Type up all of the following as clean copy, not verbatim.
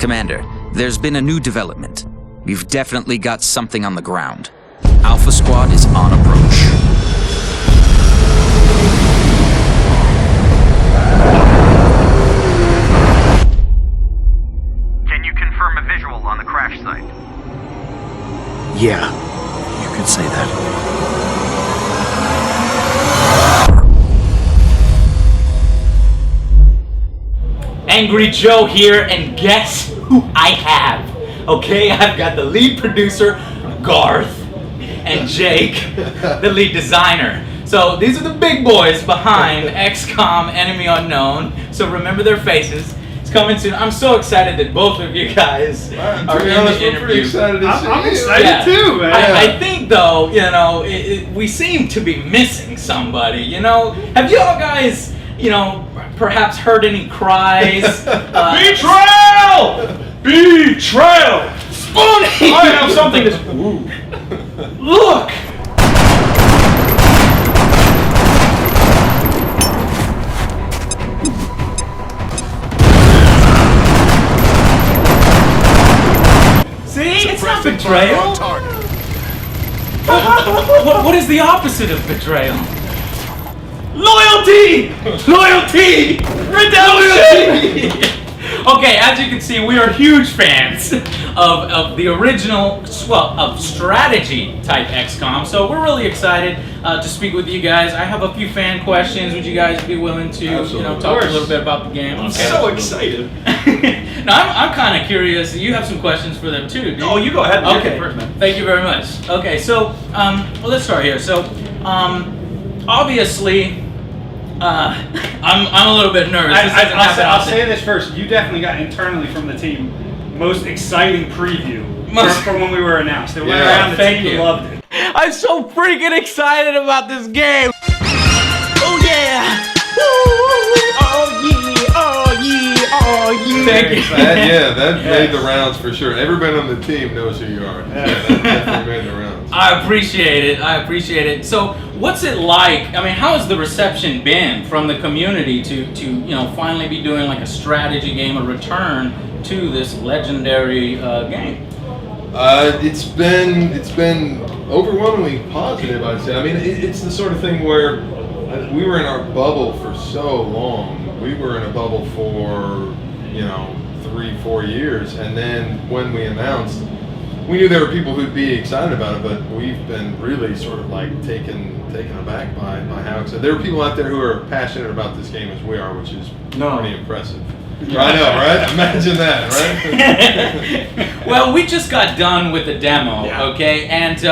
Commander, there's been a new development. We've definitely got something on the ground. Alpha Squad is on approach. Can you confirm a visual on the crash site? Yeah, you could say that. Angry Joe here, and guess who I have? Okay, I've got the lead producer, Garth, and Jake, the lead designer. So these are the big boys behind XCOM Enemy Unknown. So remember their faces. It's coming soon. I'm so excited that both of you guys are in the interview. I'm excited too, man. I think though, you know, we seem to be missing somebody. You know, have you all guys, you know, perhaps heard any cries? Betrayal! Betrayal! Spoony! I have something to... Look! See? It's not betrayal. What is the opposite of betrayal? Loyalty! Loyalty! Redemption! Okay, as you can see, we are huge fans of the original, well, of strategy type XCOM. So we're really excited to speak with you guys. I have a few fan questions. Would you guys be willing to, you know, talk a little bit about the game? I'm so excited. Now, I'm kind of curious. You have some questions for them too. Oh, you go ahead. Okay. Thank you very much. Okay, so well, let's start here. So, obviously, I'm a little bit nervous. I'll say this first. You definitely got internally from the team most exciting preview from when we were announced. It went around. The team loved it. I'm so freaking excited about this game. Oh yeah! Oh yeah! Oh yeah! Oh yeah! Thank you. That made the rounds for sure. Everybody on the team knows who you are. Yeah, that definitely made the rounds. I appreciate it. I appreciate it. So, what's it like? I mean, how has the reception been from the community to you know, finally be doing like a strategy game, a return to this legendary game? It's been overwhelmingly positive, I'd say. I mean, it's the sort of thing where we were in our bubble for so long. We were in a bubble for, you know, 3-4 years, and then when we announced, we knew there were people who'd be excited about it, but we've been really sort of like taken aback by how excited. There are people out there who are passionate about this game as we are, which is pretty impressive. Yeah. I know, right? Imagine that, right? Well, we just got done with the demo, okay? And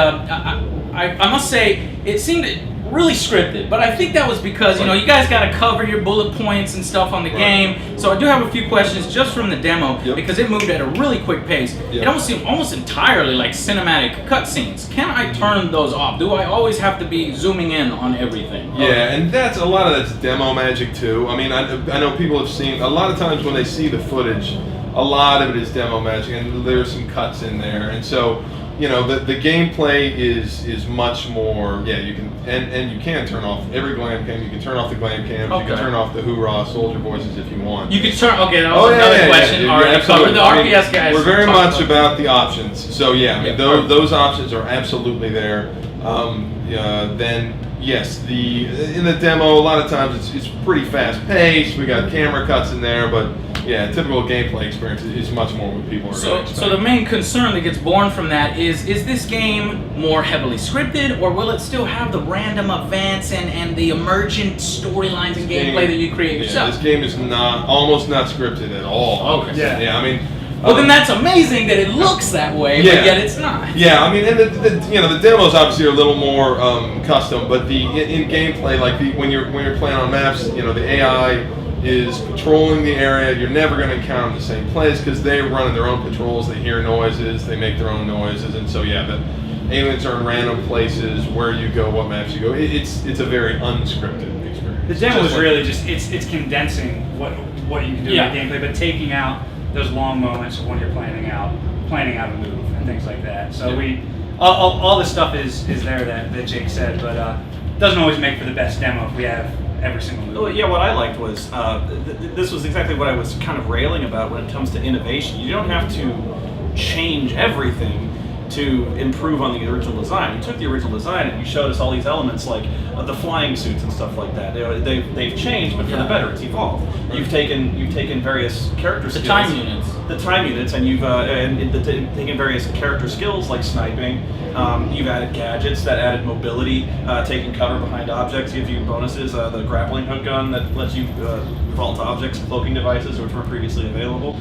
I must say, it seemed really scripted, but I think that was because, you know, you guys got to cover your bullet points and stuff on the game. So I do have a few questions just from the demo because it moved at a really quick pace. It almost seemed almost entirely like cinematic cutscenes. Can I turn those off? Do I always have to be zooming in on everything? Yeah, and that's a lot of that's demo magic too. I mean, I know people have seen a lot of times when they see the footage, a lot of it is demo magic, and there's some cuts in there, and so. You know, the gameplay is much more, you can, and you can turn off every glam cam, you can turn off the glam cams, you can turn off the hoorah soldier voices if you want. You can turn, that was another question, already covered. The RPS guys. We're very much about the options, so I mean, those options are absolutely there. Then, yes, in the demo, a lot of times it's pretty fast paced, we got camera cuts in there, but typical gameplay experience is much more what people are going to expect. So the main concern that gets born from that is this game more heavily scripted, or will it still have the random events and the emergent storylines and gameplay that you create yourself? This game is almost not scripted at all. Okay. I mean. Well, then that's amazing that it looks that way, but yet it's not. Yeah, I mean, and the demos obviously are a little more custom, but in gameplay, like when you're playing on maps, you know, the AI is patrolling the area. You're never going to encounter the same place because they're running their own patrols. They hear noises, they make their own noises, and so the aliens are in random places. Where you go, what maps you go. It's a very unscripted experience. The demo is really just it's condensing what you can do in the gameplay, but taking out those long moments of when you're planning out a move and things like that. So all the stuff is there that Jake said, but doesn't always make for the best demo if we have every single movie. Well, yeah, what I liked was this was exactly what I was kind of railing about when it comes to innovation. You don't have to change everything to improve on the original design. You took the original design and you showed us all these elements like the flying suits and stuff like that. They've changed, but for the better. It's evolved. You've taken various character skills. The time units, and you've taken various character skills like sniping. You've added gadgets that added mobility, taking cover behind objects, gives you bonuses. The grappling hook gun that lets you vault objects, cloaking devices which were previously available.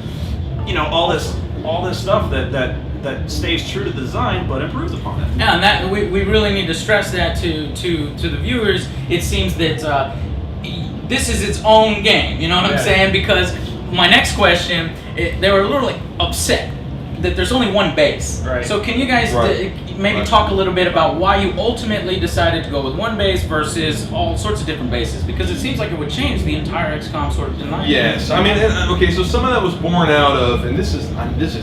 You know, all this stuff that stays true to the design but improves upon it. Yeah, and that we really need to stress that to the viewers. It seems that this is its own game. You know what I'm saying? Because my next question, they were literally upset that there's only one base. Right. So can you guys maybe talk a little bit about why you ultimately decided to go with one base versus all sorts of different bases? Because it seems like it would change the entire XCOM sort of design. Yes, I mean, okay, so some of that was born out of, and this is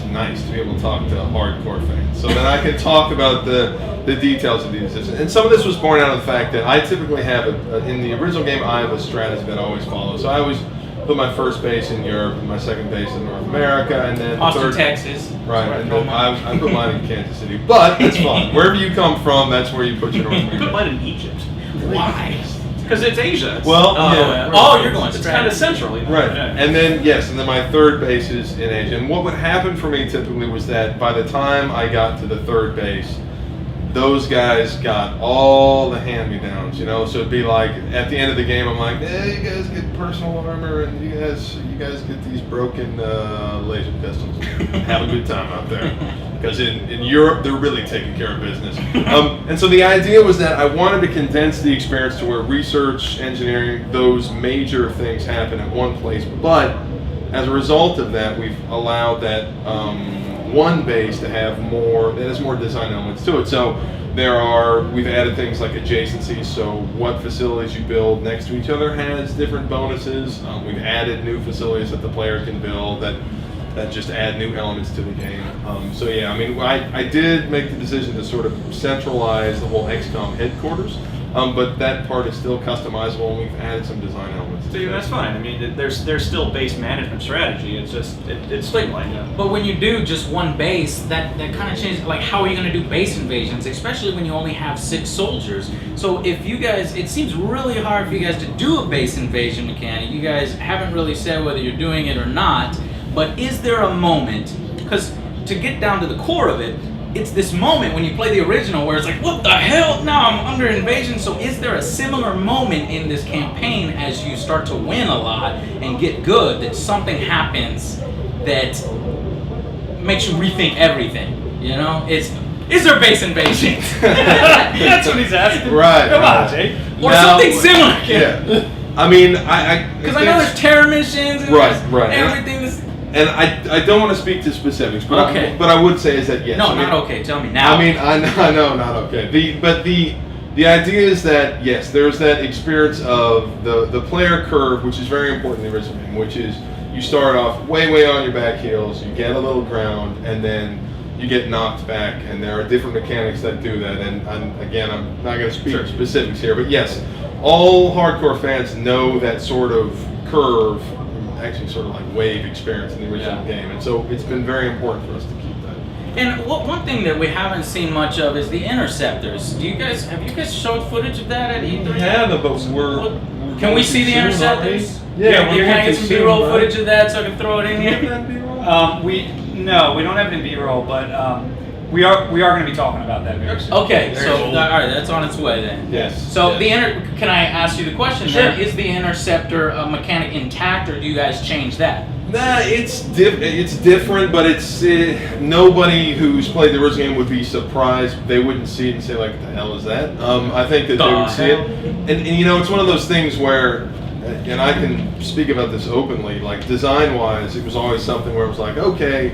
nice to be able to talk to hardcore fans, so that I can talk about the details of these. And some of this was born out of the fact that I typically have, in the original game, I have a strategy that I always follow. So I always put my first base in Europe, and my second base in North America, and then Austin, third, Texas. Right, and then I put mine in Kansas City, but that's fine. Wherever you come from, that's where you put your North You put America. mine in Egypt. Why? Because it's Asia. Well, You're going It's kind of central. You know? Right, Yeah. and then my third base is in Asia. And what would happen for me typically was that by the time I got to the third base, those guys got all the hand-me-downs, you know. So it'd be like at the end of the game, I'm like, "Hey, you guys get personal armor, and you guys get these broken laser pistols. Have a good time out there." Because in Europe, they're really taking care of business. And so the idea was that I wanted to condense the experience to where research, engineering, those major things happen at one place. But as a result of that, we've allowed that one base to have that has more design elements to it. So we've added things like adjacencies. So what facilities you build next to each other has different bonuses. We've added new facilities that the player can build that just add new elements to the game. So yeah, I mean, I did make the decision to sort of centralize the whole XCOM headquarters, but that part is still customizable, and we've added some design elements. So yeah, that's fine. I mean, there's still base management strategy. It's just it's streamlined. Yeah. But when you do just one base, that kind of changes. Like, how are you going to do base invasions, especially when you only have 6 soldiers? So if you guys, it seems really hard for you guys to do a base invasion mechanic. You guys haven't really said whether you're doing it or not. But is there a moment? Because to get down to the core of it, it's this moment when you play the original where it's like, what the hell? Now I'm under invasion. So is there a similar moment in this campaign as you start to win a lot and get good that something happens that makes you rethink everything? You know, is there base invasion? That's what he's asking. Right. Come on, Jake. Or something similar? Yeah. I mean, because I know there's terror missions and right. everything. And I don't want to speak to specifics, but okay. But I would say is that yes. No, I mean, not okay. Tell me now. I mean, I know, not okay. The idea is that yes, there's that experience of the player curve, which is very important in the original game, which is you start off way on your back heels, you get a little ground, and then you get knocked back, and there are different mechanics that do that. And again, I'm not going to speak specifics here, but yes, all hardcore fans know that sort of curve. Actually sort of like wave experience in the original game, and so it's been very important for us to keep that. And one thing that we haven't seen much of is the interceptors. Have you guys showed footage of that at E3? We have, but we're can we see the interceptors? Yeah, can I get some B-roll footage of that so I can throw it in here? We don't have it in B-roll, but we are going to be talking about that very soon. Okay, so all right, that's on its way then. Yes. So can I ask you the question then? Is the interceptor mechanic intact, or do you guys change that? Nah, it's different, but it's nobody who's played the original game would be surprised. They wouldn't see it and say like, "What the hell is that?" I think that they would see it, and you know, it's one of those things where, and I can speak about this openly. Like design-wise, it was always something where it was like, okay.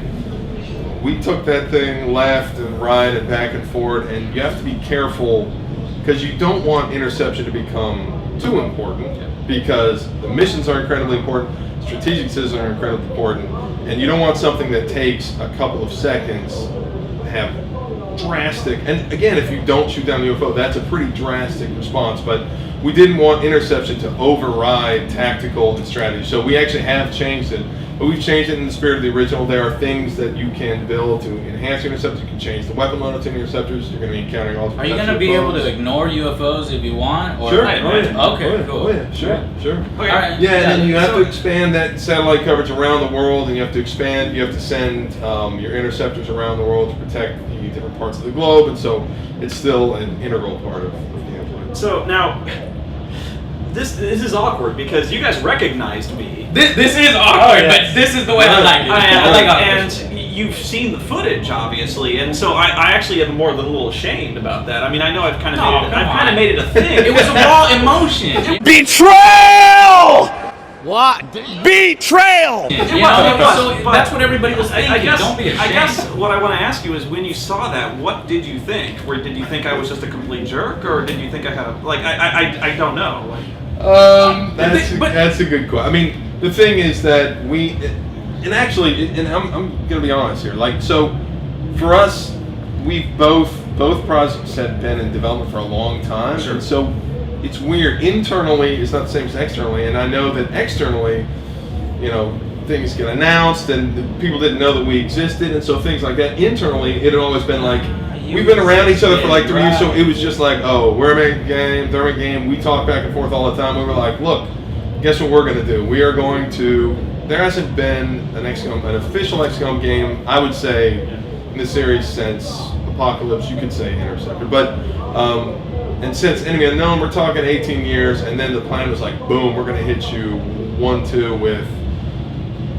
We took that thing left and right and back and forth, and you have to be careful because you don't want interception to become too important because the missions are incredibly important, strategic decisions are incredibly important, and you don't want something that takes a couple of seconds to have drastic. And again, if you don't shoot down the UFO, that's a pretty drastic response. But we didn't want interception to override tactical and strategy. So we actually have changed it. But we've changed it in the spirit of the original. There are things that you can build to enhance your interceptors. You can change the weapon load to interceptors. You're going to be encountering all different Are you types going to of be able UFOs. to ignore UFOs if you want? Or Sure. Okay, cool. Oh, yeah. Sure. Okay. All right. Yeah, and then you have to expand that satellite coverage around the world, and you have to expand. You have to send your interceptors around the world to protect the different parts of the globe, and so it's still an integral part of the gameplay. So now, this is awkward because you guys recognized me. This is awkward, but this is the way I like it. I like awkward. And you've seen the footage, obviously, and so I actually am more than a little ashamed about that. I mean, I know I've kind of made it a thing. It was a raw emotion. Betrayal! What? Betrayal! You know, so that's what everybody was thinking. I guess, Don't be ashamed. I guess what I want to ask you is, when you saw that, what did you think? Did you think I was just a complete jerk, or did you think I had a I don't know. That's a good question. I mean, the thing is that and I'm gonna be honest here. Like, so for us, we've both projects had been in development for a long time, Sure. and so it's weird. Internally, it's not the same as externally, and I know that externally, things get announced, and people didn't know that we existed, and so things like that. Internally, it had always been like, we've been around each other for like 3 years, so it was just like, oh, we're making a game, they're making a game, we talk back and forth all the time. We were like, look, guess what we're going to do? We are going to, there hasn't been an official XCOM game, I would say, in the series since Apocalypse, you could say Interceptor, but, and since Enemy Unknown, we're talking 18 years, and then the plan was like, boom, we're going to hit you 1-2 with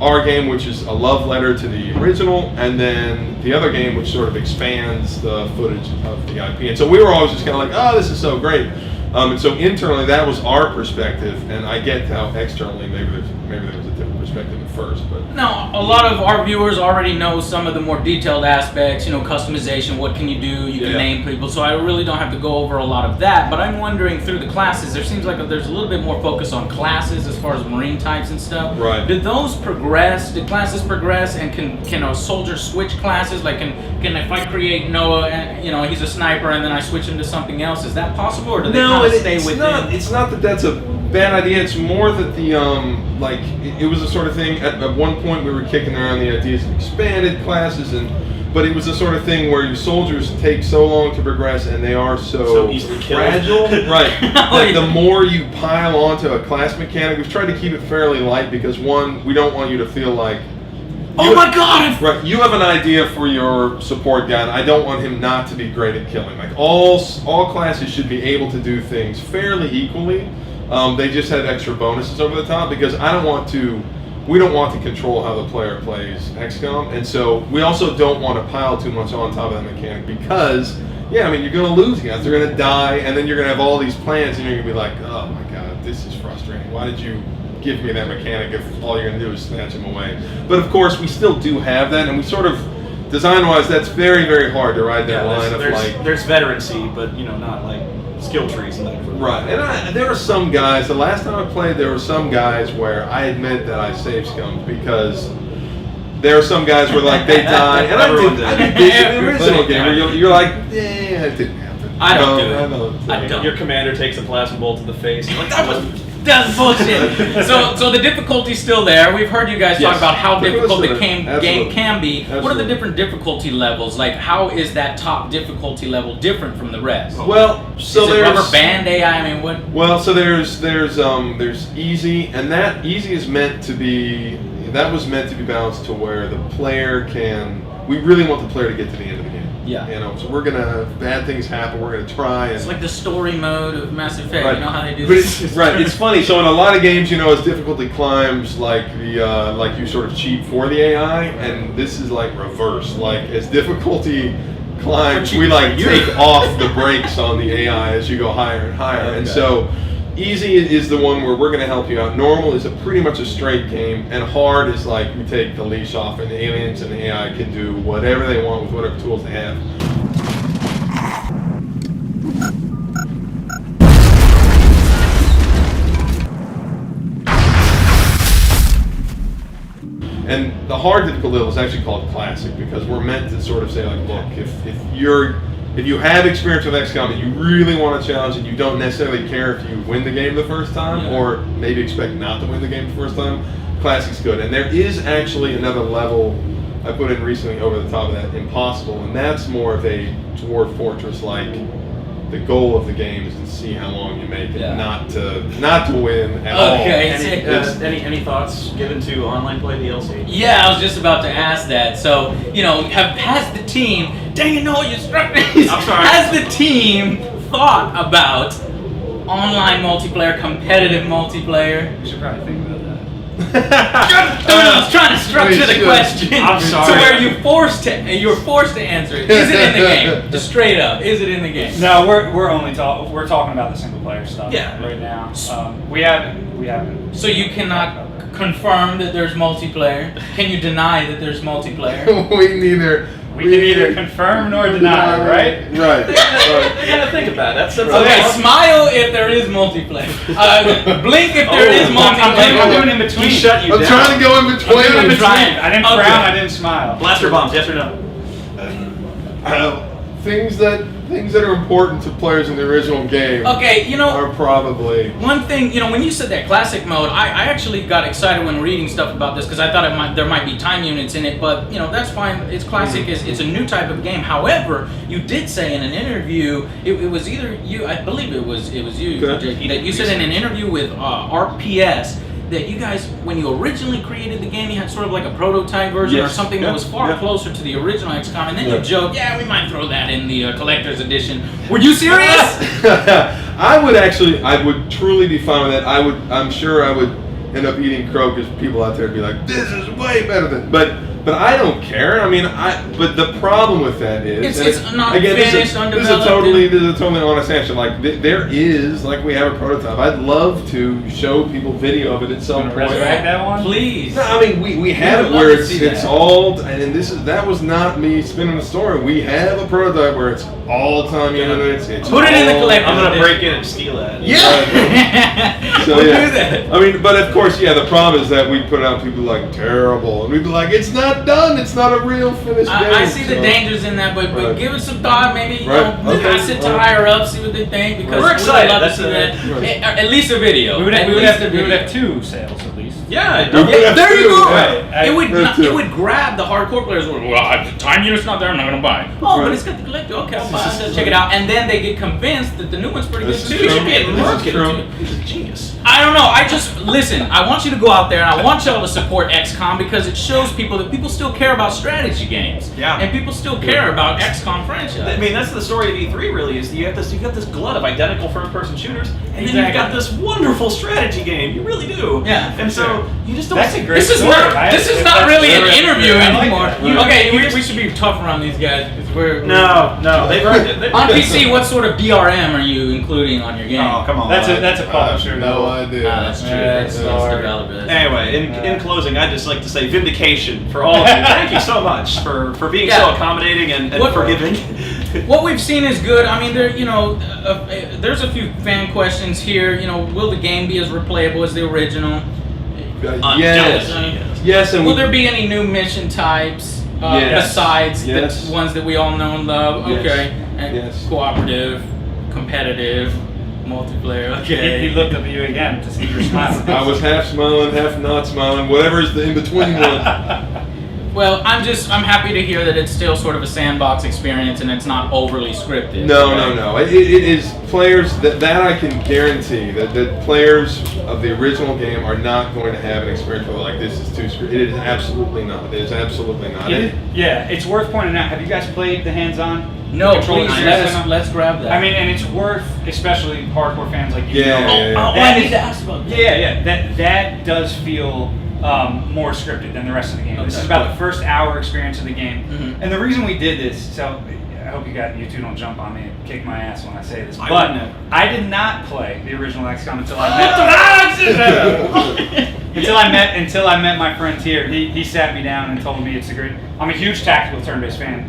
our game, which is a love letter to the original, and then the other game, which sort of expands the footage of the IP. And so we were always just kind of like, oh, this is so great. And so internally, that was our perspective, and I get how externally maybe there was a different perspective at first, but No, a lot of our viewers already know some of the more detailed aspects, customization, what can you do, you can name people, so I really don't have to go over a lot of that, but I'm wondering through the classes, there seems like there's a little bit more focus on classes as far as marine types and stuff. Right. Did those progress? Did classes progress, and can a soldier switch classes? Like, can if I create Noah, and he's a sniper, and then I switch him to something else, is that possible, or do they kind of stay within? It's not that that's a bad idea. It's more that the it was a sort of thing. At one point, we were kicking around the ideas of expanded classes, but it was the sort of thing where your soldiers take so long to progress, and they are so easily killed. fragile, right? That the more you pile onto a class mechanic, we've tried to keep it fairly light because one, we don't want you to feel like, Oh my God! right, you have an idea for your support guy, and I don't want him not to be great at killing. Like all classes should be able to do things fairly equally. They just had extra bonuses over the top because we don't want to control how the player plays XCOM, and so we also don't want to pile too much on top of that mechanic because, you're going to lose guys. They're going to die, and then you're going to have all these plans, and you're going to be like, oh my God, this is frustrating. Why did you give me that mechanic if all you're going to do is snatch him away? But of course, we still do have that, and we sort of, design-wise, that's very, very hard to ride that line of like... There's veterancy, but not like skill trees and that. Right, and there were some guys, the last time I played, there were some guys where I admit that I save scums because there are some guys where like they die, and I did this in the original game where you're like, it didn't happen. I don't. Your commander takes a plasma bolt to the face. You're like, That's bullshit. So the difficulty's still there. We've heard you guys talk Yes. about how difficult the Absolutely. game can be. What are the Absolutely. different difficulty levels? Like, how is that top difficulty level different from the rest? Well, so is it there's rubber band AI? I mean, what? Well, so there's easy, and that easy is meant to be balanced to where the player can. We really want the player to get to the end of the game. Yeah. So we're gonna bad things happen. We're gonna try. And, It's like the story mode of Mass Effect. Right. You know how they do But this? it's funny. So in a lot of games, as difficulty climbs, like like you sort of cheat for the AI, and this is like reverse. Like as difficulty climbs, we like take off the brakes on the AI as you go higher and higher. Okay. And so easy is the one where we're going to help you out. Normal is pretty much a straight game, and hard is like we take the leash off, and the aliens and the AI can do whatever they want with whatever tools they have. And the hard difficult level is actually called Classic because we're meant to sort of say, like, look, if you have experience with XCOM and you really want a challenge and you don't necessarily care if you win the game the first time or maybe expect not to win the game the first time, Classic's good. And there is actually another level I put in recently over the top of that, Impossible, and that's more of a Dwarf Fortress like. The goal of the game is to see how long you make it, not to win at all. Okay. Any thoughts given to online play DLC? Yeah, I was just about to ask that. So, has the team? Dang it, no, you struck me. I'm sorry. Has the team thought about online multiplayer, competitive multiplayer? We should probably think about that. I was trying to structure the question. I'm sorry. To where you're forced to answer it. Is it in the game? Just straight up. Is it in the game? No, we're talking about the single player stuff Yeah. right now. We haven't. So you cannot confirm that there's multiplayer? Can you deny that there's multiplayer? We can neither confirm nor deny, right? Right. You gotta think about it. That's Okay, smile if there is multiplayer. Blink if there is I'm multiplayer. doing in between. He shut you I'm down. trying to go in between. I'm doing in between. trying. I didn't Okay. frown. I didn't smile. Blaster bombs, yes or no? Things that are important to players in the original game Okay, are probably. one thing, when you said that classic mode, I actually got excited when reading stuff about this because I thought there might be time units in it, but that's fine. It's classic. It's a new type of game. However, you did say in an interview, it was either you, I believe it was you, Okay. Jake, that you said in an interview with RPS that you guys, when you originally created the game, you had sort of like a prototype version or Yes. something that was far closer to the original XCOM, and then you joked, we might throw that in the collector's edition. Were you serious? I would truly be fine with that. I'm sure I would end up eating crow because people out there would be like, this is way better than, but I don't care. I mean, but the problem with that is, It's not again, finished, this is undeveloped. this is a totally honest answer. Like, there is, like, we have a prototype. I'd love to show people video of it at some point. Resurrect that one? Please. No, I mean, we have would it where love to see it's that. all, and that was not me spinning the story. We have a prototype where it's all time units. Put it in the all- collector. I'm gonna break in and steal that. Yeah. So We'll yeah. do that. I mean, but of course, the problem is that we put out people like terrible, and we'd be like, it's not done. It's not a real finished game. I see the so- dangers in that, but Right. give it some thought. Maybe Right. Okay. pass it to Right. higher up, see what they think. Because We're excited. We'd love to That's see the- that. At least a video. We would At least a video. have two sales at least. Yeah. We would have There you two, go. yeah. It would That's it. it would grab the hardcore players. Well, the time unit's not there. I'm not gonna buy it. Oh, but it's got the collector. Okay, I'll buy it. Check it out, and then they get convinced that the new one's pretty This good is too. true. You should be at This is market true. too. He's a genius. I don't know. I just listen. I want you to go out there and I want y'all to support XCOM because it shows people that people still care about strategy games. Yeah. And people still care about XCOM franchise. I mean, that's the story of E3. Really, is you've got this glut of identical first-person shooters, and then you've got this wonderful strategy game. You really do. Yeah, And so sure. you just don't. That's a great This is story, not. right? This is If not that's really an the- interview I like anymore. that. Okay, we should be tougher on these guys because we're No, they've earned it. on PC. What sort of DRM are you including on your game? Oh, come on. That's a publisher. No idea. That's true. That's developer. Anyway, in closing, I'd just like to say vindication for all of you. Thank you so much for being so Yeah. accommodating and What- forgiving. What we've seen is good. I mean, there's a few fan questions here. Will the game be as replayable as the original? Yes. Yes, and Will there be any new mission types Yes. besides Yes. the ones that we all know and love? Yes. Okay. And Yes. cooperative, competitive, multiplayer. Okay. He looked up at you again to see your smile. I was half smiling, half not smiling, whatever is the in between one. Well, I'm happy to hear that it's still sort of a sandbox experience and it's not overly scripted. No. It is players that I can guarantee that players of the original game are not going to have an experience where like this is too scripted. It is absolutely not. It is absolutely not. Yeah, it's worth pointing out. Have you guys played the hands-on? No, control please system? let's grab that. I mean, and it's worth, especially hardcore fans like you. Yeah, know, yeah, yeah. I That need is- to ask about that. Yeah. That does feel more scripted than the rest of the game. This Okay. is about the first hour experience of the game. Mhm. And the reason we did this, so I hope you two don't jump on me and kick my ass when I say this, I but wouldn't have. I did not play the original XCOM until I met my friend here. He sat me down and told me it's a great. I'm a huge tactical turn-based fan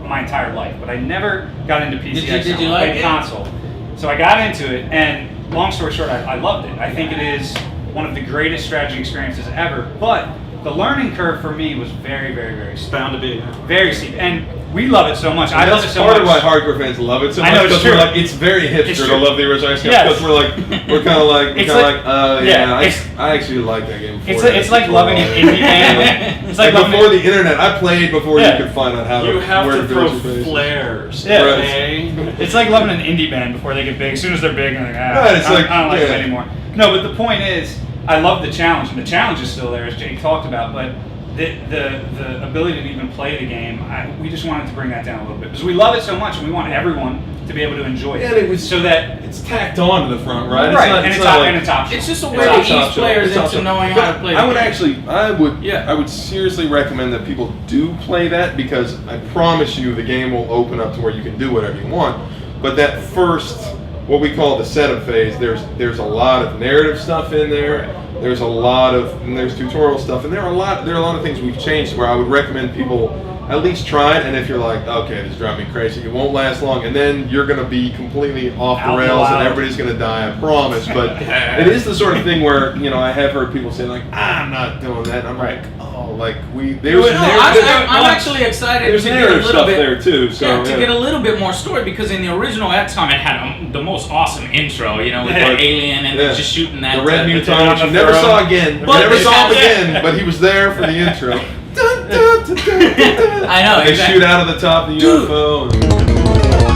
my entire life, but I never got into PC. Did you I like played it? console. So I got into it, and long story short, I loved it. I think it is one of the greatest strategy experiences ever. But the learning curve for me was very, very, very steep. Bound to be. Very steep, and we love it so much. I love it so part much. of why hardcore fans love it so much. I know, it's because true. we're like, it's very hipster to love the original XCOM. Yes. Because we're kind of like, I actually like that game. It's like loving an indie band. It's like before the internet. I played before you could find out how You have where to throw build your base. flares. Yeah. Okay? It's like loving an indie band before they get big. As soon as they're big, and they're like, Right, it's like, I don't like yeah. them anymore. No, but the point is, I love the challenge, and the challenge is still there, as Jake talked about. But the ability to even play the game, we just wanted to bring that down a little bit because we love it so much, and we want everyone to be able to enjoy it. And it was so that it's tacked on to the front, right? Right, and it's optional. It's just a way to ease players into optional. knowing But how to play. I the would game. actually, I would seriously recommend that people do play that because I promise you the game will open up to where you can do whatever you want. But that first, what we call the setup phase, there's a lot of narrative stuff in there. There's tutorial stuff, and there are a lot of things we've changed where I would recommend people at least try it. And if you're like, okay, this is driving me crazy, it won't last long, and then you're going to be completely off the rails and everybody's going to die, I promise. But it is the sort of thing where, I have heard people say like, I'm not doing that. And I'm like, oh, like I'm actually excited there's to get a narrative little stuff bit there too. So to get a little bit more story because in the original XCOM it had the most awesome intro, with the alien and just shooting that. The red mutant, which you the never throne. saw again. But Never they saw him had that. again, but he was there for the intro. I know. They exactly. shoot out of the top of the UFO.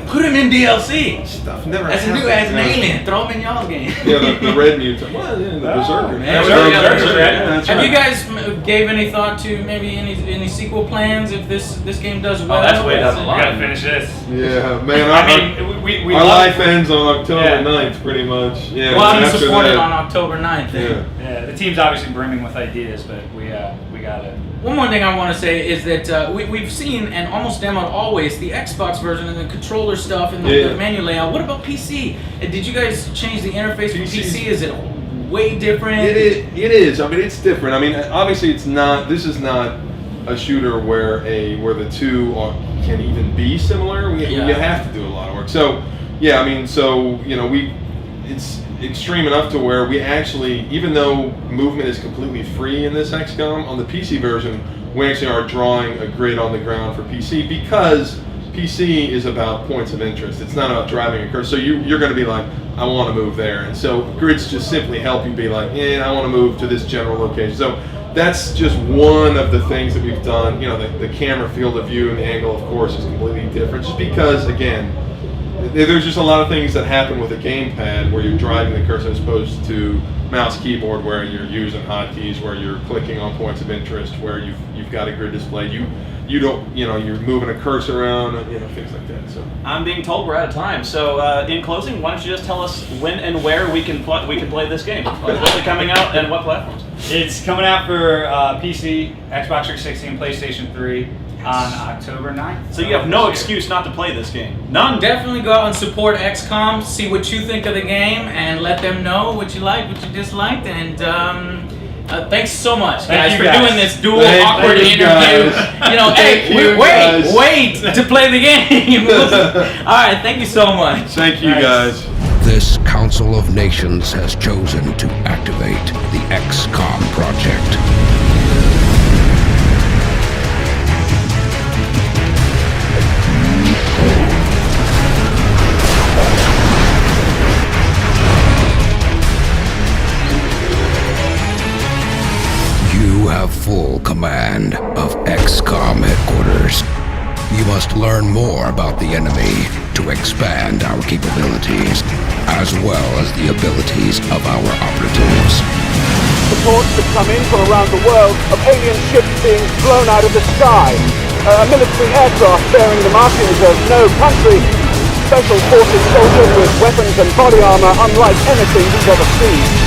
Put him in DLC. Stuff never As happened. an alien. Throw him in y'all's game. Yeah, the red mutant. Well, yeah, the Berserker. Yeah, Berserker. Yeah, that's Have right. you guys gave any thought to maybe any sequel plans if this game does well? that's way down the we line. gotta finish this. Yeah, man. I mean, we our love life ends on October 9th, pretty much. Yeah. Well, I'm after supported that- on October 9th. Yeah. Yeah, the team's obviously brimming with ideas, but we got it. One more thing I want to say is that we've seen and almost demoed always the Xbox version and the controller stuff and the menu layout. What about PC? Did you guys change the interface for PC? Is it way different? It is. I mean, it's different. I mean, obviously, it's not. This is not a shooter where the two can even be similar. You have to do a lot of work. So, yeah. I mean, it's extreme enough to where we actually, even though movement is completely free in this XCOM, on the PC version, we actually are drawing a grid on the ground for PC because PC is about points of interest. It's not about driving a cursor. So you're going to be like, I want to move there. And so grids just simply help you be like, I want to move to this general location. So that's just one of the things that we've done. The camera field of view and the angle, of course, is completely different. Just because, again, there's just a lot of things that happen with a gamepad where you're driving the cursor as opposed to mouse keyboard where you're using hotkeys, where you're clicking on points of interest, where you've got a grid display. You don't, you're moving a cursor around, things like that. So I'm being told we're out of time. So in closing, why don't you just tell us when and where we can play this game? When's it coming out and what platforms? It's coming out for PC, Xbox 360, and PlayStation 3 on October 9th. So you have no excuse not to play this game. None. Definitely go out and support XCOM, see what you think of the game, and let them know what you liked, what you disliked, and thanks so much, guys, for doing this dual awkward interview. Wait to play the game. All right, thank you so much. Thank you, guys. This Council of Nations has chosen to activate the XCOM project. You have full command of XCOM headquarters. You must learn more about the enemy to expand our capabilities, as well as the abilities of our operatives. Reports have come in from around the world of alien ships being blown out of the sky. A military aircraft bearing the markings of no country. Special forces soldiers with weapons and body armor unlike anything we've ever seen.